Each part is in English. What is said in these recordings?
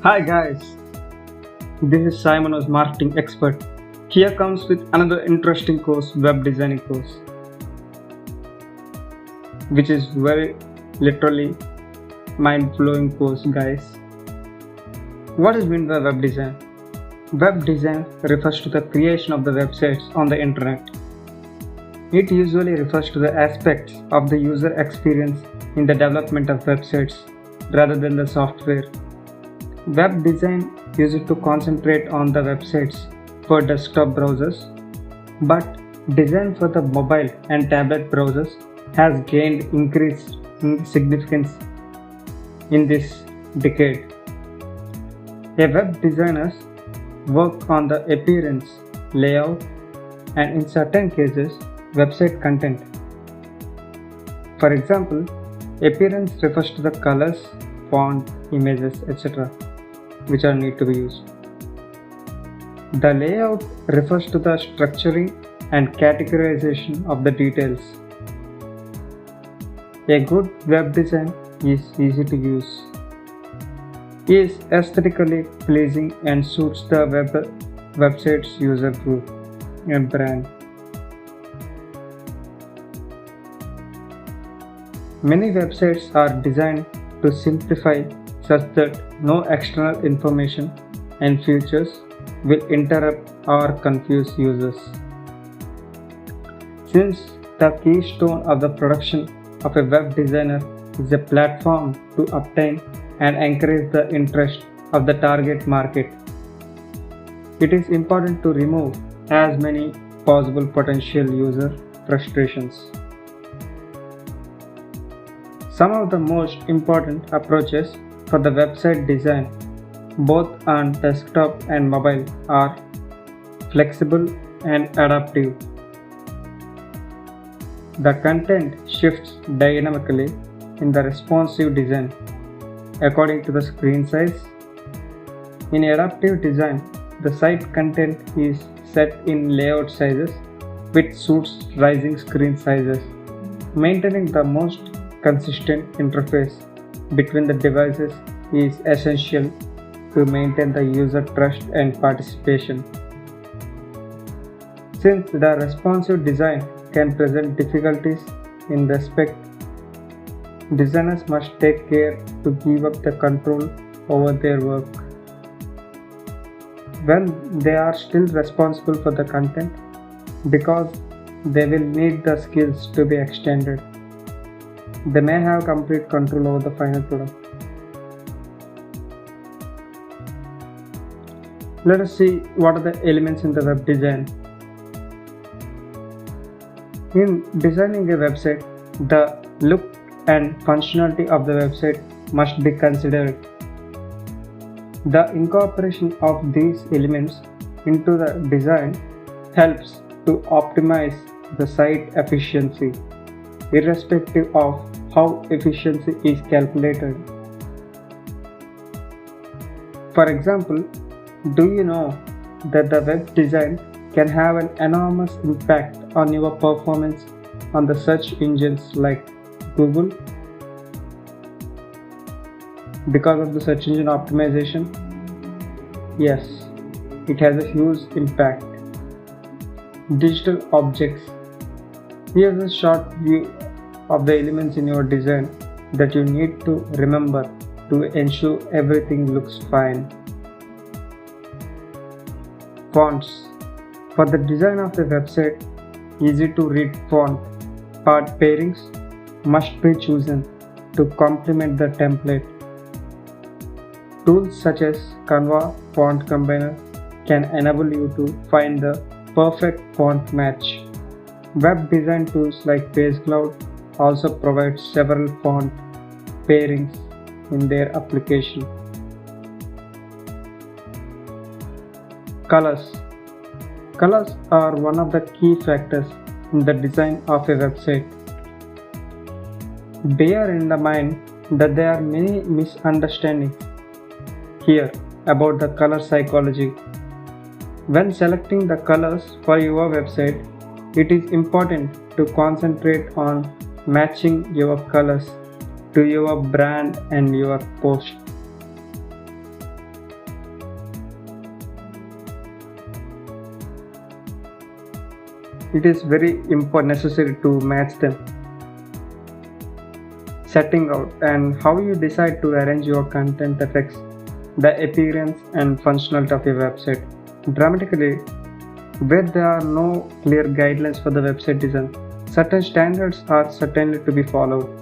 Hi guys, this is Simon as marketing expert. Here comes with another interesting course, web designing course, which is very literally mind-blowing course, guys. What is meant by web design? Web design refers to the creation of the websites on the internet. It usually refers to the aspects of the user experience in the development of websites rather than the software. Web design used to concentrate on the websites for desktop browsers, but design for the mobile and tablet browsers has gained increased significance in this decade. A web designers work on the appearance, layout, and in certain cases, website content. For example, appearance refers to the colors, font, images, etc., which are need to be used. The layout refers to the structuring and categorization of the details. A good web design is easy to use, is aesthetically pleasing and suits the website's user group and brand. Many websites are designed to simplify such that no external information and features will interrupt or confuse users. Since the keystone of the production of a web designer is a platform to obtain and encourage the interest of the target market, it is important to remove as many possible potential user frustrations. Some of the most important approaches for the website design, both on desktop and mobile, are flexible and adaptive. The content shifts dynamically in the responsive design according to the screen size. In adaptive design, the site content is set in layout sizes which suits rising screen sizes, maintaining the most consistent interface between the devices is essential to maintain the user trust and participation. Since the responsive design can present difficulties in respect, designers must take care to give up the control over their work. When they are still responsible for the content, because they will need the skills to be extended, they may have complete control over the final product. Let us see what are the elements in the web design. In designing a website, the look and functionality of the website must be considered. The incorporation of these elements into the design helps to optimize the site efficiency, irrespective of how efficiency is calculated. For example, do you know that the web design can have an enormous impact on your performance on the search engines like Google? Because of the search engine optimization? Yes, it has a huge impact. Digital objects. Here's a short view of the elements in your design that you need to remember to ensure everything looks fine. Fonts. For the design of the website, easy to read font part pairings must be chosen to complement the template. Tools such as Canva Font Combiner can enable you to find the perfect font match. Web design tools like PageCloud also provide several font pairings in their application. Colors. Colors are one of the key factors in the design of a website. Bear in mind that there are many misunderstandings here about the color psychology. When selecting the colors for your website, it is important to concentrate on matching your colors to your brand and your post. it is very necessary to match them. Setting out and how you decide to arrange your content affects the appearance and functionality of your website dramatically. Where there are no clear guidelines for the website design, certain standards are certainly to be followed.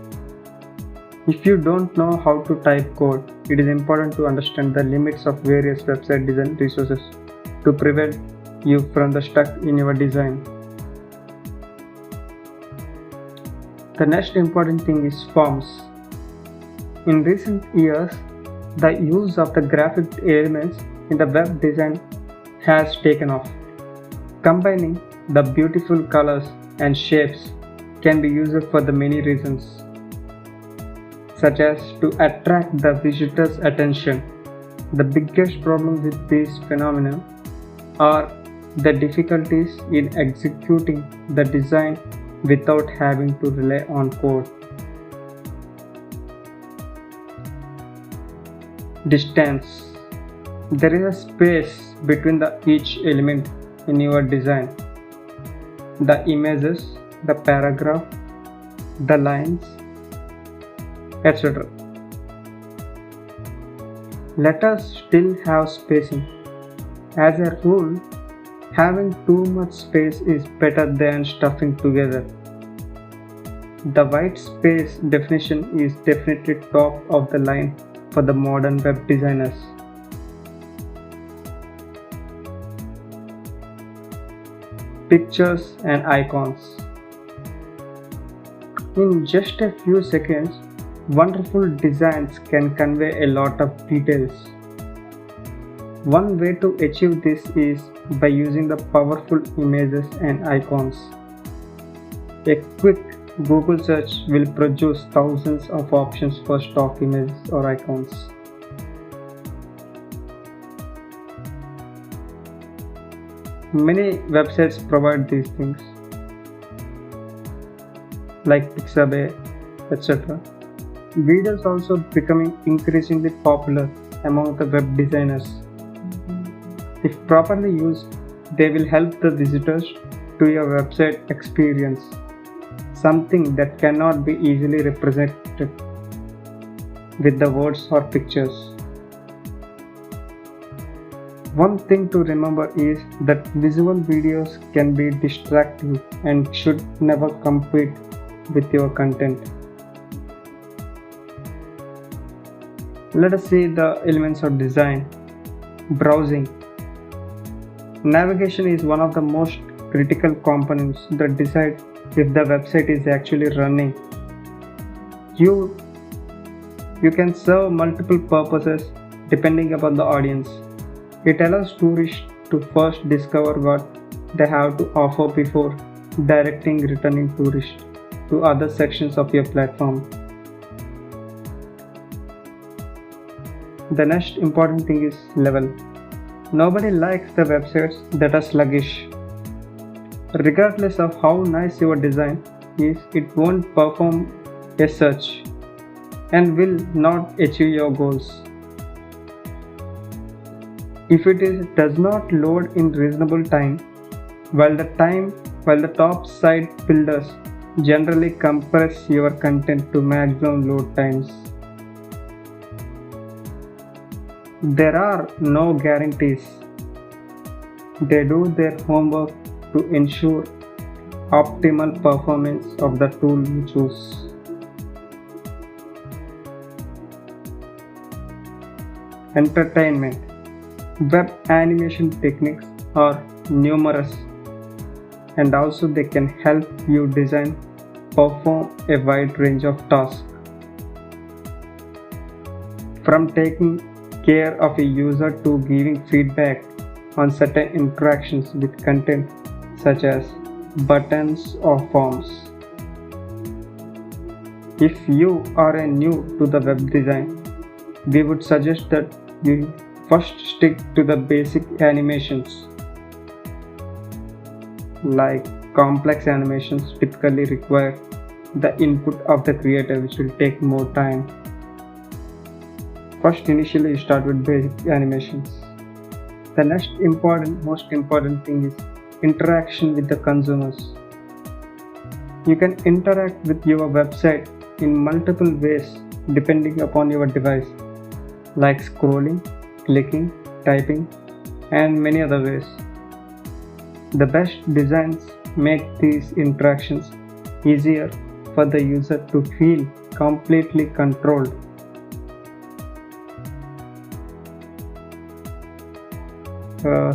If you don't know how to type code, it is important to understand the limits of various website design resources to prevent you from the stuck in your design. The next important thing is forms. In recent years, the use of the graphic elements in the web design has taken off. Combining the beautiful colors and shapes can be used for the many reasons, such as to attract the visitor's attention. The biggest problem with this phenomenon are the difficulties in executing the design without having to rely on code. Distance. There is a space between each element in your design. The images, the paragraph, the lines, etc. Let us still have spacing. As a rule, having too much space is better than stuffing together. The white space definition is definitely top of the line for the modern web designers. Pictures and icons. In just a few seconds, wonderful designs can convey a lot of details. One way to achieve this is by using the powerful images and icons. A quick Google search will produce thousands of options for stock images or icons. Many websites provide these things, like Pixabay, etc. Videos also becoming increasingly popular among the web designers. If properly used, they will help the visitors to your website experience something that cannot be easily represented with the words or pictures. One thing to remember is that visual videos can be distracting and should never compete with your content. Let us see the elements of design. Browsing. Navigation is one of the most critical components that decide if the website is actually running. You can serve multiple purposes depending upon the audience. It allows tourists to first discover what they have to offer before directing returning tourists to other sections of your platform. The next important thing is level. Nobody likes the websites that are sluggish. Regardless of how nice your design is, it won't perform a search and will not achieve your goals. If it does not load in reasonable time, while the top site builders generally compress your content to maximum load times. There are no guarantees. They do their homework to ensure optimal performance of the tool you choose. Entertainment. Web animation techniques are numerous and also they can help you perform a wide range of tasks. From taking care of a user to giving feedback on certain interactions with content such as buttons or forms. If you are new to the web design, we would suggest that you first stick to the basic animations. Like complex animations typically require the input of the creator, which will take more time. First, initially, you start with basic animations. The next most important thing is interaction with the consumers. You can interact with your website in multiple ways depending upon your device, like scrolling, clicking, typing, and many other ways. The best designs make these interactions easier for the user to feel completely controlled.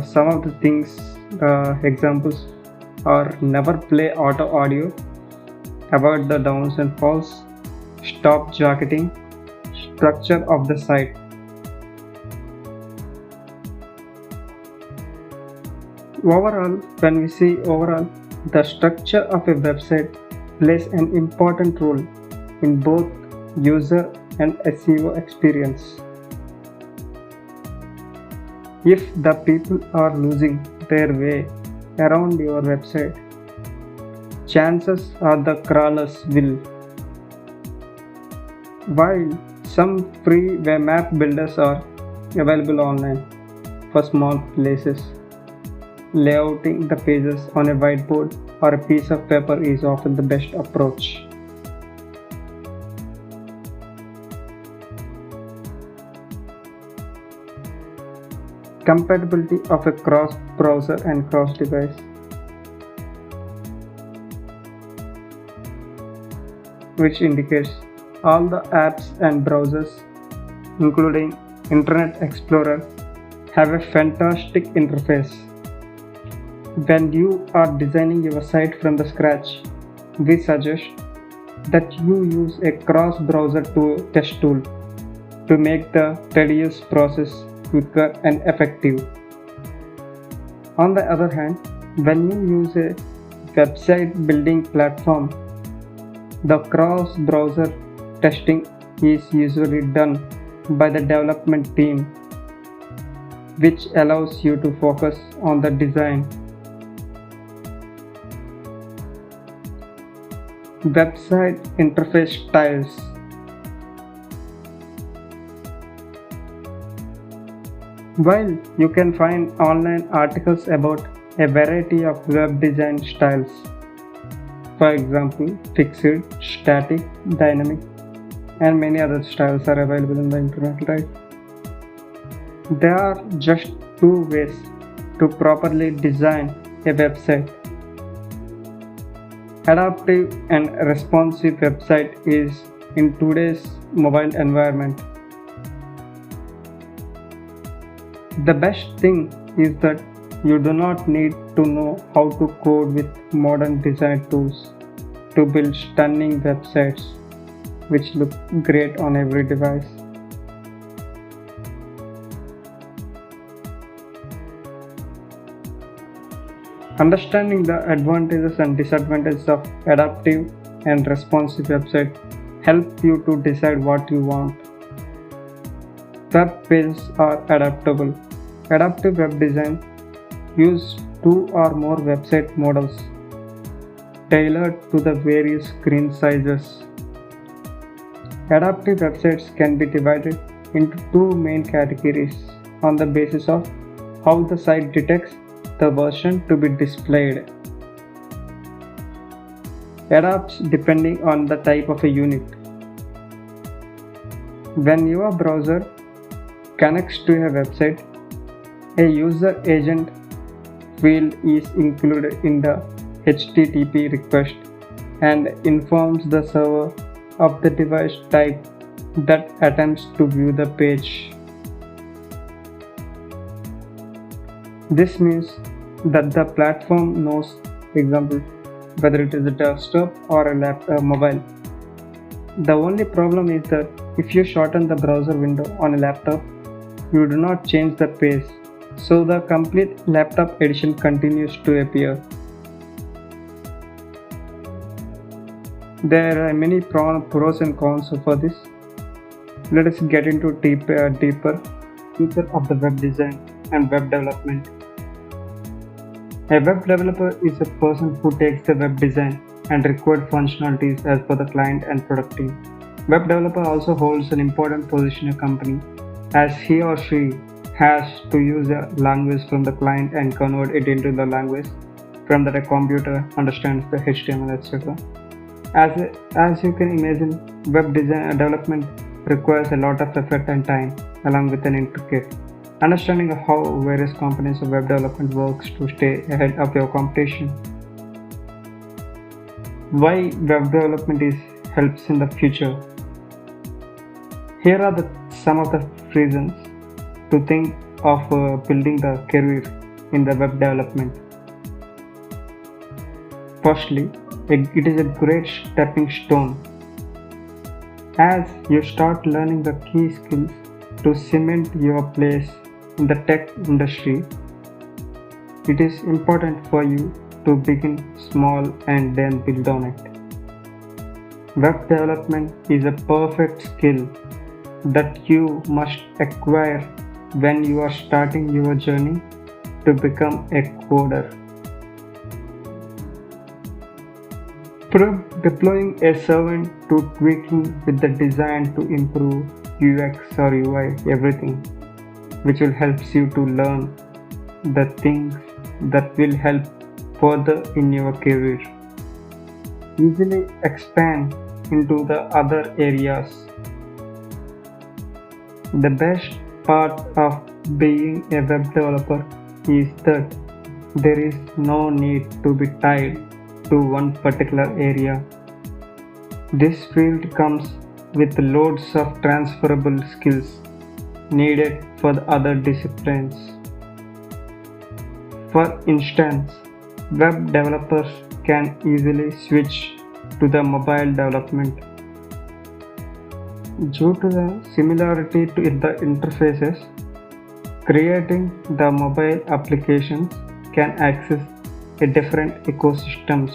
Some of the things, examples are never play auto audio, avoid the downs and falls, stop jacketing, structure of the site. Overall, when we see overall, the structure of a website plays an important role in both user and SEO experience. If the people are losing their way around your website, chances are the crawlers will. While some free web map builders are available online for small places, layouting the pages on a whiteboard or a piece of paper is often the best approach. Compatibility of a cross-browser and cross-device, which indicates all the apps and browsers, including Internet Explorer, have a fantastic interface. When you are designing your site from the scratch, we suggest that you use a cross-browser test tool to make the tedious process quicker and effective. On the other hand, when you use a website building platform, the cross-browser testing is usually done by the development team, which allows you to focus on the design. Website interface styles. While you can find online articles about a variety of web design styles, for example, fixed, static, dynamic, and many other styles are available in the internet, right? There are just two ways to properly design a website. Adaptive and responsive website is in today's mobile environment. The best thing is that you do not need to know how to code with modern design tools to build stunning websites which look great on every device. Understanding the advantages and disadvantages of adaptive and responsive website help you to decide what you want. Web pages are adaptable. Adaptive web design use two or more website models tailored to the various screen sizes. Adaptive websites can be divided into two main categories on the basis of how the site detects the version to be displayed. Adapts depending on the type of a unit. When your browser connects to a website, a user agent field is included in the HTTP request and informs the server of the device type that attempts to view the page. This means that the platform knows, for example, whether it is a desktop or a laptop mobile. The only problem is that if you shorten the browser window on a laptop, you do not change the page, so the complete laptop edition continues to appear. There are many pros and cons for this. Let us get into deeper future of the web design and web development. A web developer is a person who takes the web design and required functionalities as per the client and product team. Web developer also holds an important position in a company, as he or she has to use a language from the client and convert it into the language from that a computer understands the HTML, etc. As, as you can imagine, web design development requires a lot of effort and time, along with an intricate understanding of how various components of web development works to stay ahead of your competition. Why web development helps in the future? Here are some of the reasons to think of building the career in the web development. Firstly, it is a great stepping stone. As you start learning the key skills to cement your place in the tech industry, it is important for you to begin small and then build on it. Web development is a perfect skill that you must acquire when you are starting your journey to become a coder. From deploying a servant to tweaking with the design to improve UX or UI, everything, which will help you to learn the things that will help further in your career. Easily expand into the other areas. The best part of being a web developer is that there is no need to be tied to one particular area. This field comes with loads of transferable skills needed for the other disciplines. For instance, web developers can easily switch to the mobile development. Due to the similarity to the interfaces, creating the mobile applications can access a different ecosystems.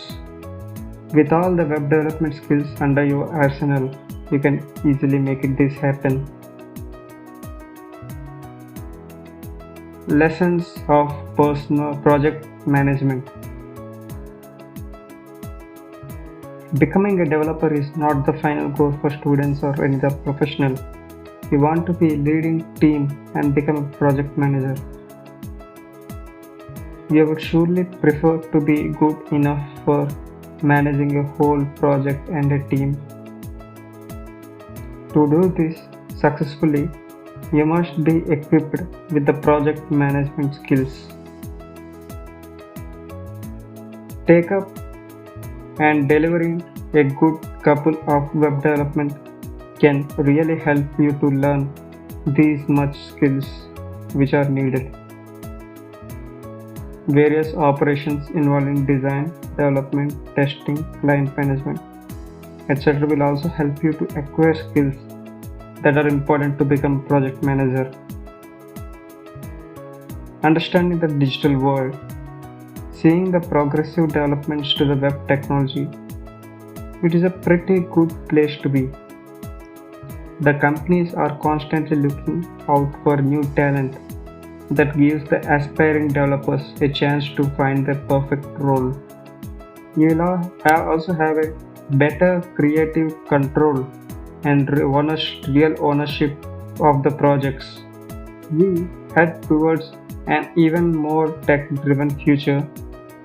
With all the web development skills under your arsenal, you can easily make this happen. Lessons of personal project management. Becoming a developer is not the final goal for students or any other professional. You want to be leading team and become a project manager. You would surely prefer to be good enough for managing a whole project and a team. To do this successfully, you must be equipped with the project management skills. Take up and delivering a good couple of web development can really help you to learn these much skills which are needed. Various operations involving design, development, testing, client management, etc. will also help you to acquire skills that are important to become project manager. Understanding the digital world. Seeing the progressive developments to the web technology, it is a pretty good place to be. The companies are constantly looking out for new talent that gives the aspiring developers a chance to find their perfect role. You will also have a better creative control and real ownership of the projects. We head towards an even more tech-driven future.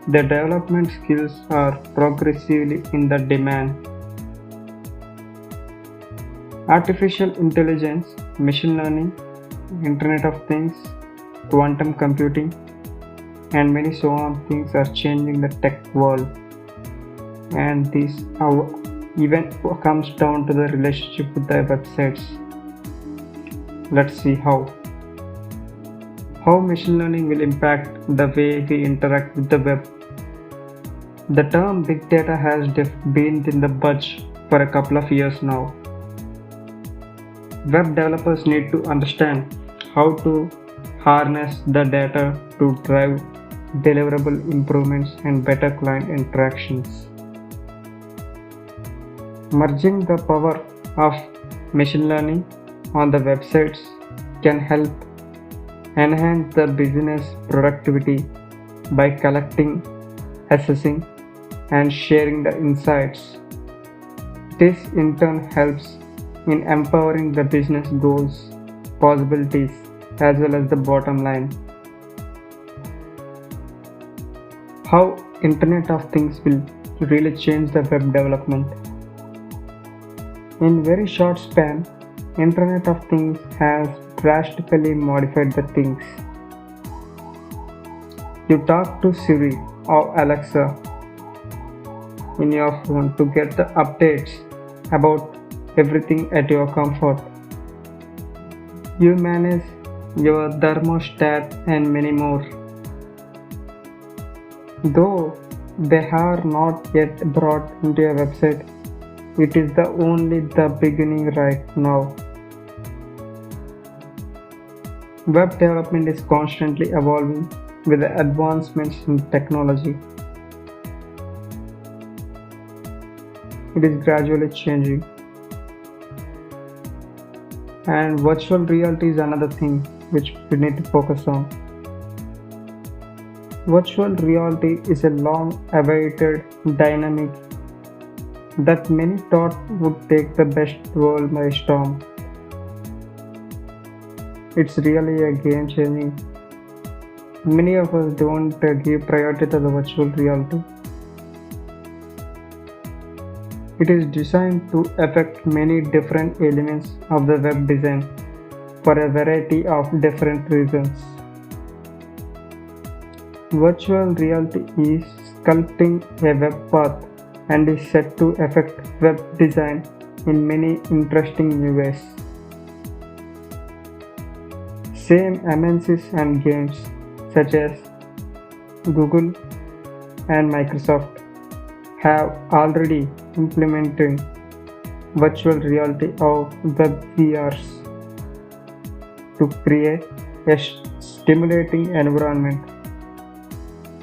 The development skills are progressively in the demand. Artificial intelligence, machine learning, Internet of Things, quantum computing, and many so on things are changing the tech world. And this even comes down to the relationship with the websites. Let's see how machine learning will impact the way we interact with the web. The term big data has been in the buzz for a couple of years now. Web developers need to understand how to harness the data to drive deliverable improvements and better client interactions. Merging the power of machine learning on the websites can help enhance the business productivity by collecting, assessing, and sharing the insights. This in turn helps in empowering the business goals, possibilities, as well as the bottom line. How Internet of Things will really change the web development. In very short span, Internet of Things has drastically modified the things. You talk to Siri or Alexa in your phone to get the updates about everything at your comfort. You manage your thermostat and many more. Though they are not yet brought into a website, it is only the beginning right now. Web development is constantly evolving with the advancements in technology. It is gradually changing. And virtual reality is another thing which we need to focus on. Virtual reality is a long awaited dynamic that many thought would take the best world by storm. It's really a game changing. Many of us don't give priority to the virtual reality. It is designed to affect many different elements of the web design for a variety of different reasons. Virtual reality is sculpting a web path and is set to affect web design in many interesting new ways. Same MNCs and games such as Google and Microsoft have already implemented virtual reality of web VRs to create a stimulating environment.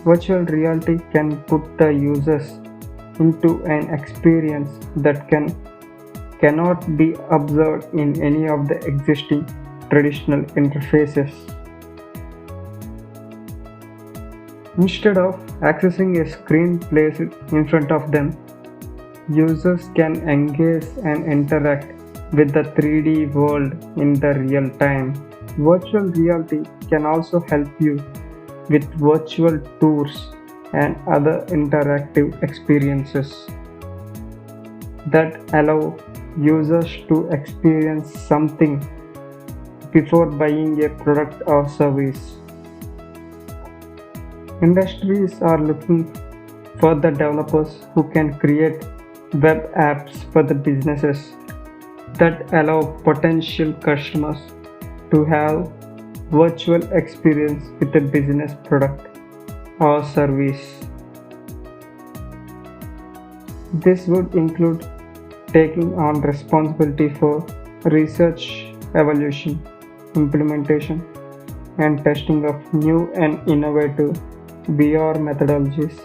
Virtual reality can put the users into an experience that cannot be observed in any of the existing traditional interfaces. Instead of accessing a screen placed in front of them, users can engage and interact with the 3D world in the real time. Virtual reality can also help you with virtual tours and other interactive experiences that allow users to experience something before buying a product or service. Industries are looking for the developers who can create web apps for the businesses that allow potential customers to have virtual experience with a business product or service. This would include taking on responsibility for research, evaluation, implementation, and testing of new and innovative VR methodologies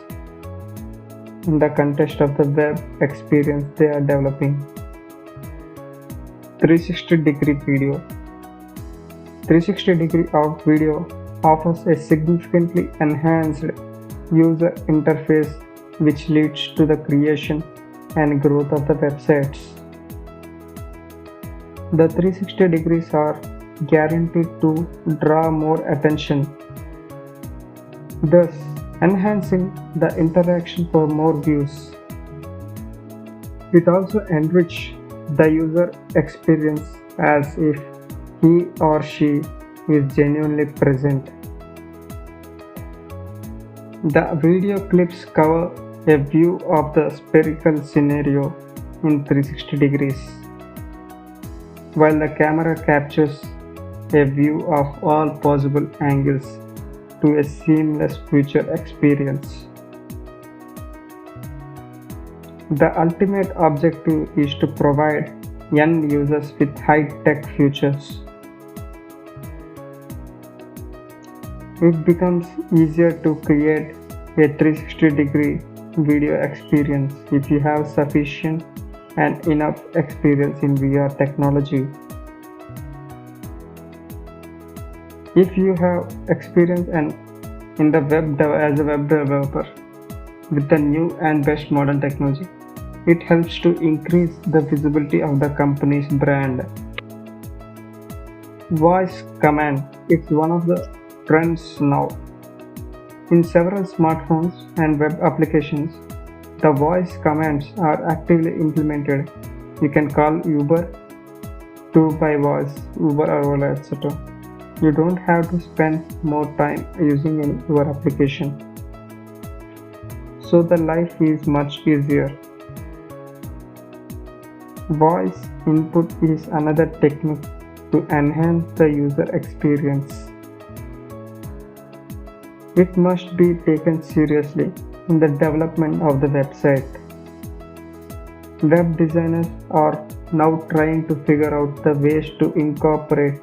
in the context of the web experience they are developing. 360-degree video. 360-degree of video offers a significantly enhanced user interface which leads to the creation and growth of the websites. The 360 degrees are guaranteed to draw more attention, thus enhancing the interaction for more views. It also enriches the user experience as if he or she is genuinely present. The video clips cover a view of the spherical scenario in 360 degrees, while the camera captures a view of all possible angles to a seamless future experience. The ultimate objective is to provide end users with high-tech features. It becomes easier to create a 360-degree video experience if you have sufficient and enough experience in VR technology. If you have experience in the as a web developer with the new and best modern technology, it helps to increase the visibility of the company's brand. Voice command is one of the trends now. In several smartphones and web applications, the voice commands are actively implemented. You can call Uber to by voice, Uber or Ola, etc. You don't have to spend more time using your application. So the life is much easier. Voice input is another technique to enhance the user experience. It must be taken seriously in the development of the website. Web designers are now trying to figure out the ways to incorporate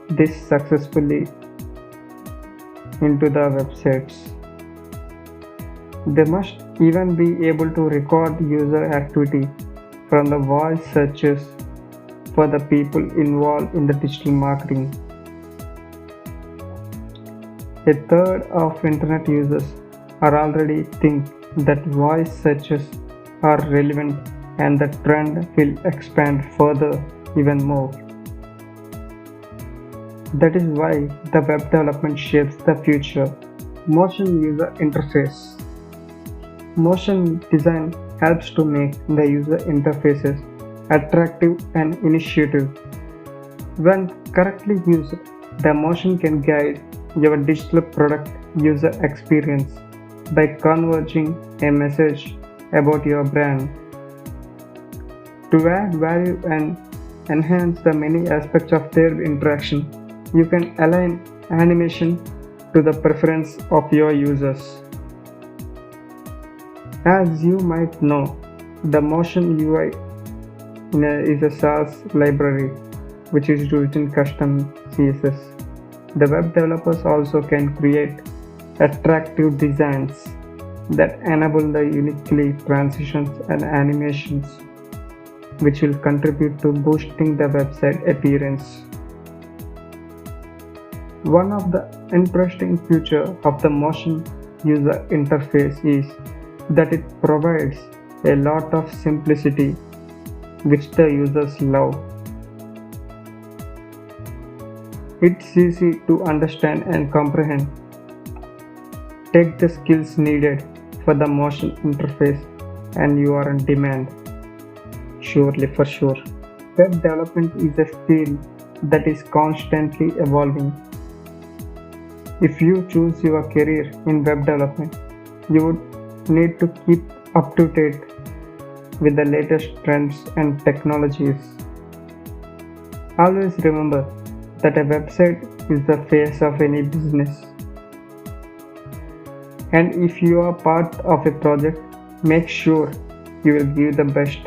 this successfully into the websites. They must even be able to record user activity from the voice searches for the people involved in the digital marketing. A third of internet users are already think that voice searches are relevant and the trend will expand further even more. That is why the web development shapes the future. Motion user interface. Motion design helps to make the user interfaces attractive and intuitive. When correctly used, the motion can guide your digital product user experience by converging a message about your brand. To add value and enhance the many aspects of their interaction, you can align animation to the preference of your users. As you might know, the Motion UI is a SaaS library which is used in custom CSS. The web developers also can create attractive designs that enable the uniquely transitions and animations which will contribute to boosting the website appearance. One of the interesting features of the motion user interface is that it provides a lot of simplicity which the users love. It's easy to understand and comprehend. Take the skills needed for the motion interface and you are in demand. Surely, for sure. Web development is a field that is constantly evolving. If you choose your career in web development, you would need to keep up to date with the latest trends and technologies. Always remember that a website is the face of any business. And if you are part of a project, make sure you will give the best.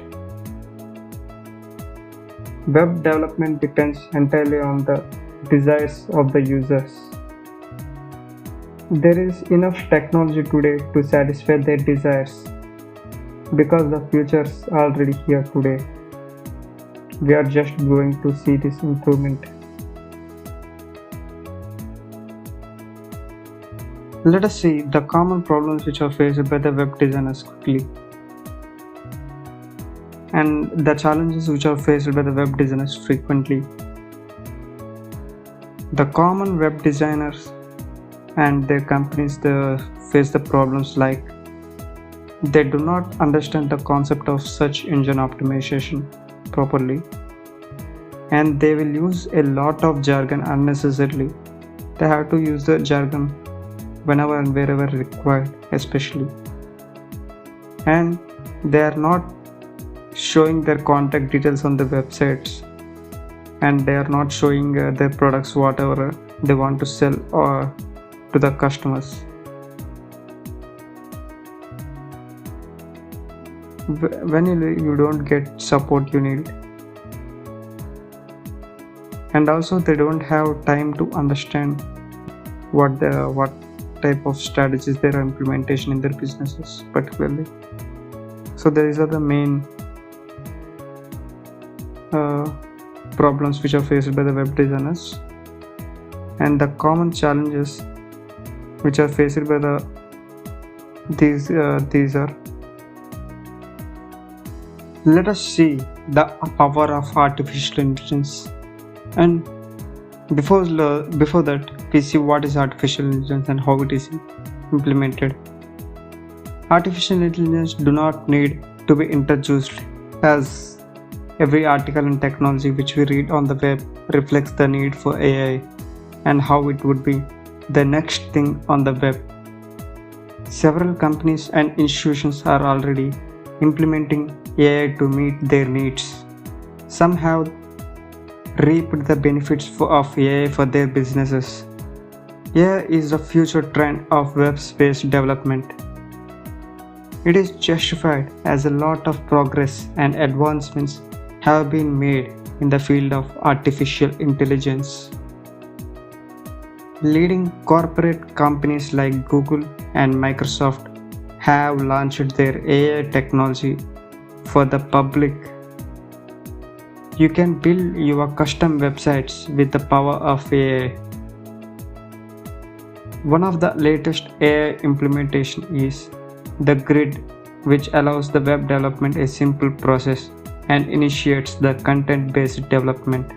Web development depends entirely on the desires of the users. There is enough technology today to satisfy their desires because the future is already here today. We are just going to see this improvement. Let us see the common problems which are faced by the web designers quickly, and the challenges which are faced by the web designers frequently. The common web designers and their companies face the problems like they do not understand the concept of search engine optimization properly, and they will use a lot of jargon unnecessarily. They have to use the jargon whenever and wherever required, especially, and they are not showing their contact details on the websites, and they are not showing their products whatever they want to sell or to the customers. When you don't get support you need, and also they don't have time to understand what type of strategies their implementation in their businesses particularly. So these are the main problems which are faced by the web designers, and the common challenges which are faced by these are. Let us see the power of artificial intelligence, and before that we see what is artificial intelligence and how it is implemented. Artificial intelligence do not need to be introduced, as every article and technology which we read on the web reflects the need for AI and how it would be the next thing on the web. Several companies and institutions are already implementing AI to meet their needs. Some have reaped the benefits of AI for their businesses. AI is the future trend of web space development. It is justified as a lot of progress and advancements have been made in the field of artificial intelligence. Leading corporate companies like Google and Microsoft have launched their AI technology for the public. You can build your custom websites with the power of AI. One of the latest AI implementation is the grid, which allows the web development a simple process and initiates the content-based development.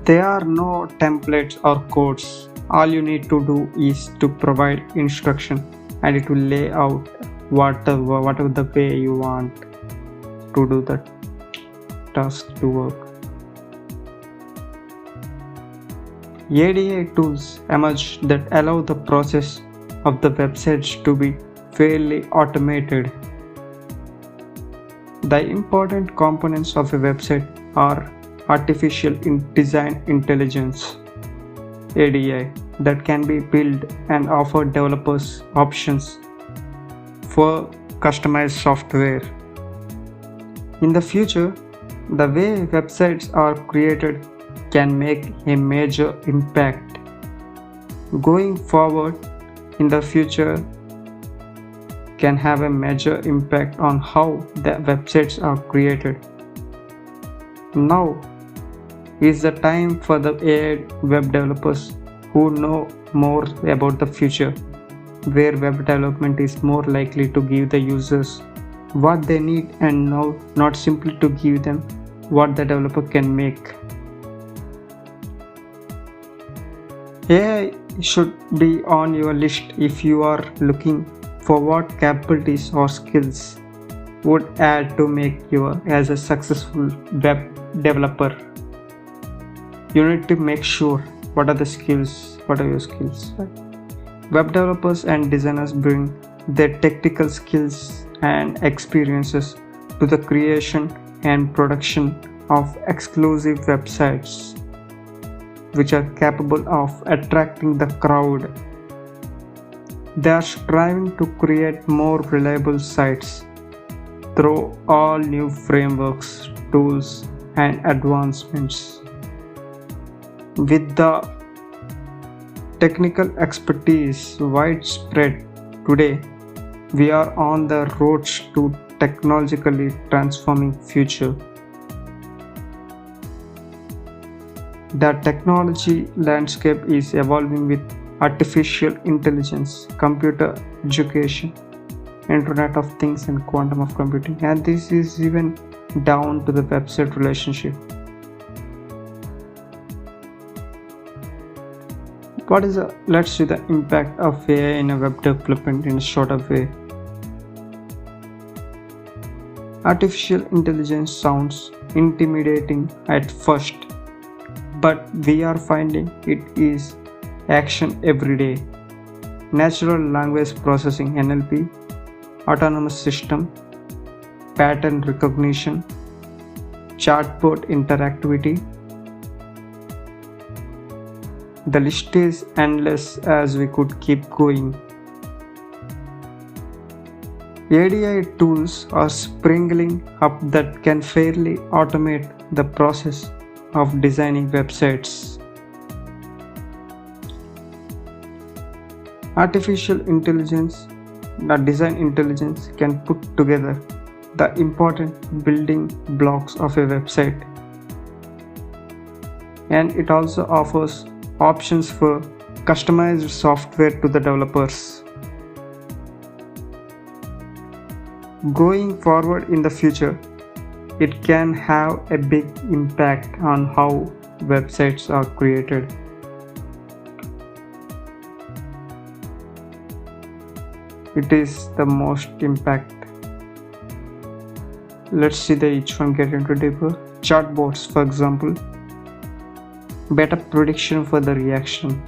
There are no templates or codes. All you need to do is to provide instruction and it will lay out whatever the way you want to do the task to work. ADA tools emerge that allow the process of the websites to be fairly automated. The important components of a website are artificial design intelligence (ADI) that can be built and offer developers options for customized software. In the future, the way websites are created can make a major impact. Going forward in the future can have a major impact on how the websites are created. Now is the time for the AI web developers who know more about the future, where web development is more likely to give the users what they need and know, not simply to give them what the developer can make. AI should be on your list if you are looking for what capabilities or skills would add to make you as a successful web developer. You need to make sure what are your skills. Web developers and designers bring their technical skills and experiences to the creation and production of exclusive websites which are capable of attracting the crowd. They are striving to create more reliable sites through all new frameworks, tools, and advancements. With the technical expertise widespread today, we are on the road to technologically transforming future. The technology landscape is evolving with artificial intelligence, computer education, Internet of Things, and quantum of computing, and this is even down to the website relationship. Let's see the impact of AI in a web development in a shorter way. Artificial intelligence sounds intimidating at first, but we are finding it is action every day. Natural language processing (NLP), autonomous system, pattern recognition, chatbot interactivity. The list is endless as we could keep going. ADI tools are springing up that can fairly automate the process of designing websites. Artificial intelligence, the design intelligence, can put together the important building blocks of a website, and it also offers options for customized software to the developers. Going forward in the future, it can have a big impact on how websites are created. it is the most impact. Let's see the each one get into deeper. Chatbots, for example, better prediction for the reaction.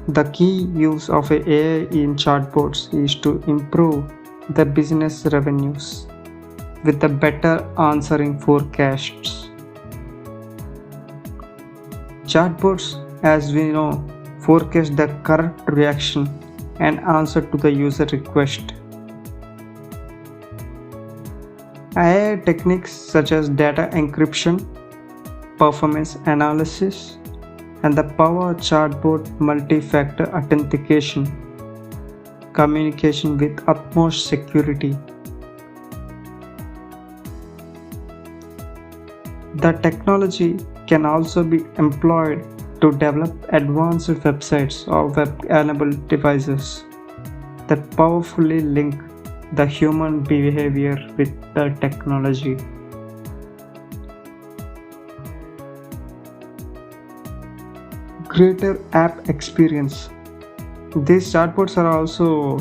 The key use of AI in chatbots is to improve the business revenues with the better answering forecasts. Chatbots, as we know, forecast the correct reaction and answer to the user request. AI techniques such as data encryption, performance analysis, and the power chatbot multi-factor authentication, communication with utmost security. The technology can also be employed to develop advanced websites or web-enabled devices that powerfully link the human behavior with the technology. Greater app experience. These chatbots are also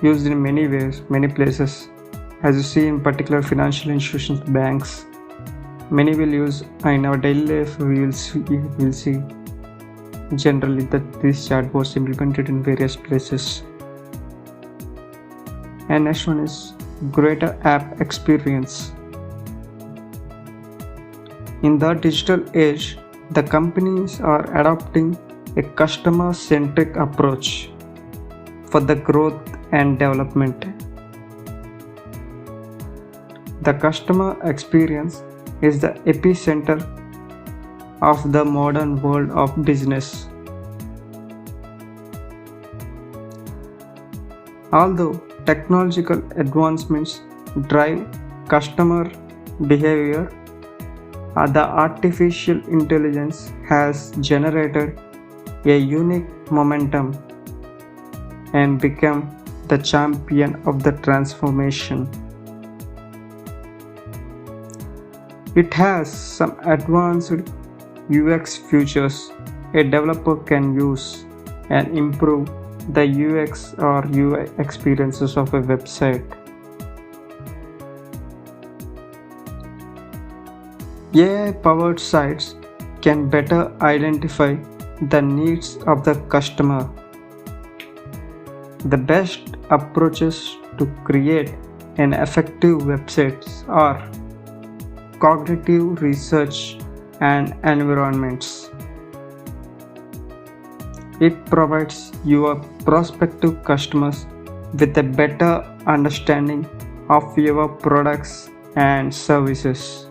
used in many ways, many places. As you see in particular financial institutions, banks, many will use in our daily life. We will see generally that these chatbots implemented in various places. And next one is greater app experience. In the digital age, the companies are adopting a customer-centric approach for the growth and development. The customer experience is the epicenter of the modern world of business. Although technological advancements drive customer behavior, the artificial intelligence has generated a unique momentum and become the champion of the transformation. It has some advanced UX features a developer can use and improve the UX or UI experiences of a website. AI-powered sites can better identify the needs of the customer. The best approaches to create an effective website are cognitive research and environments. It provides your prospective customers with a better understanding of your products and services.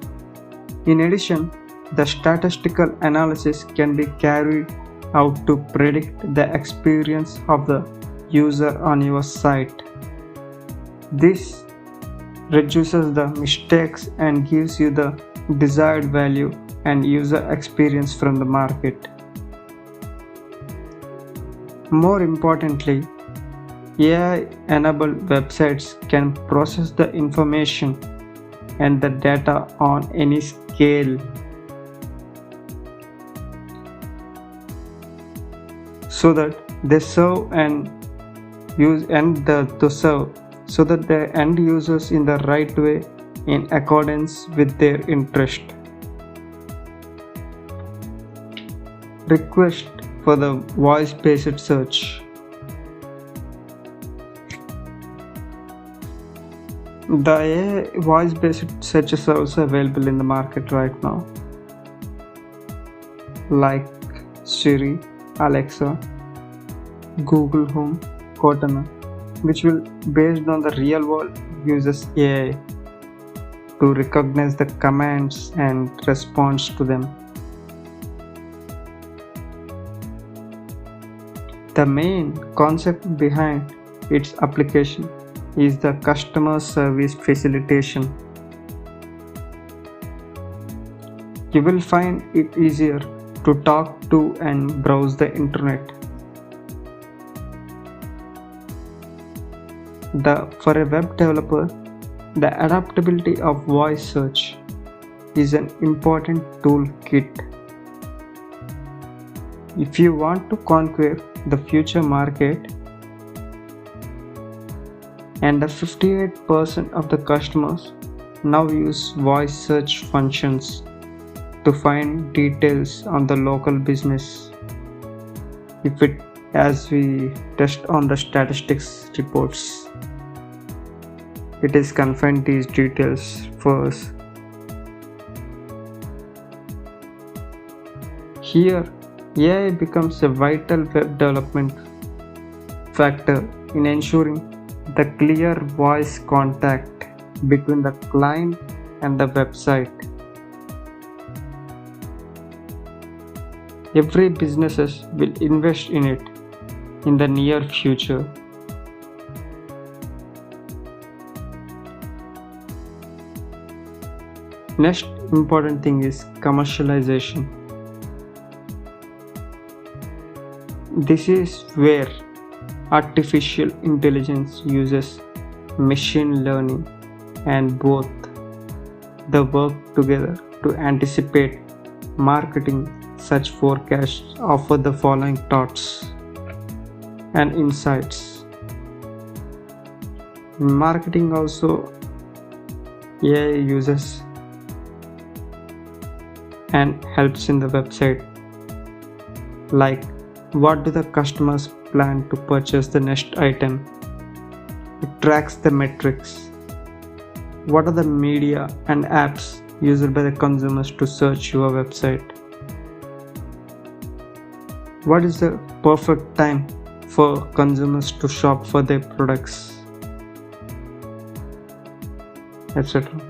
In addition, the statistical analysis can be carried out to predict the experience of the user on your site. This reduces the mistakes and gives you the desired value and user experience from the market. More importantly, AI-enabled websites can process the information and the data on any scale. So that they serve and use to serve so that the end users in the right way in accordance with their interest. Request for the voice-based search. The AI voice-based searches are also available in the market right now, like Siri, Alexa, Google Home, Cortana, which will based on the real world uses AI to recognize the commands and response to them. The main concept behind its application is the customer service facilitation. You will find it easier to talk to and browse the internet. For a web developer, the adaptability of voice search is an important toolkit. If you want to conquer the future market, and the 58% of the customers now use voice search functions to find details on the local business. If it as we test on the statistics reports, it is confined these details first. Here, AI becomes a vital web development factor in ensuring the clear voice contact between the client and the website. Every businesses will invest in it in the near future. Next important thing is commercialization. This is where artificial intelligence uses machine learning and both the work together to anticipate marketing. Such forecasts offer the following thoughts and insights. In marketing also, AI uses and helps in the website, like what do the customers plan to purchase the next item. It tracks the metrics. What are the media and apps used by the consumers to search your website? What is the perfect time for consumers to shop for their products, etc.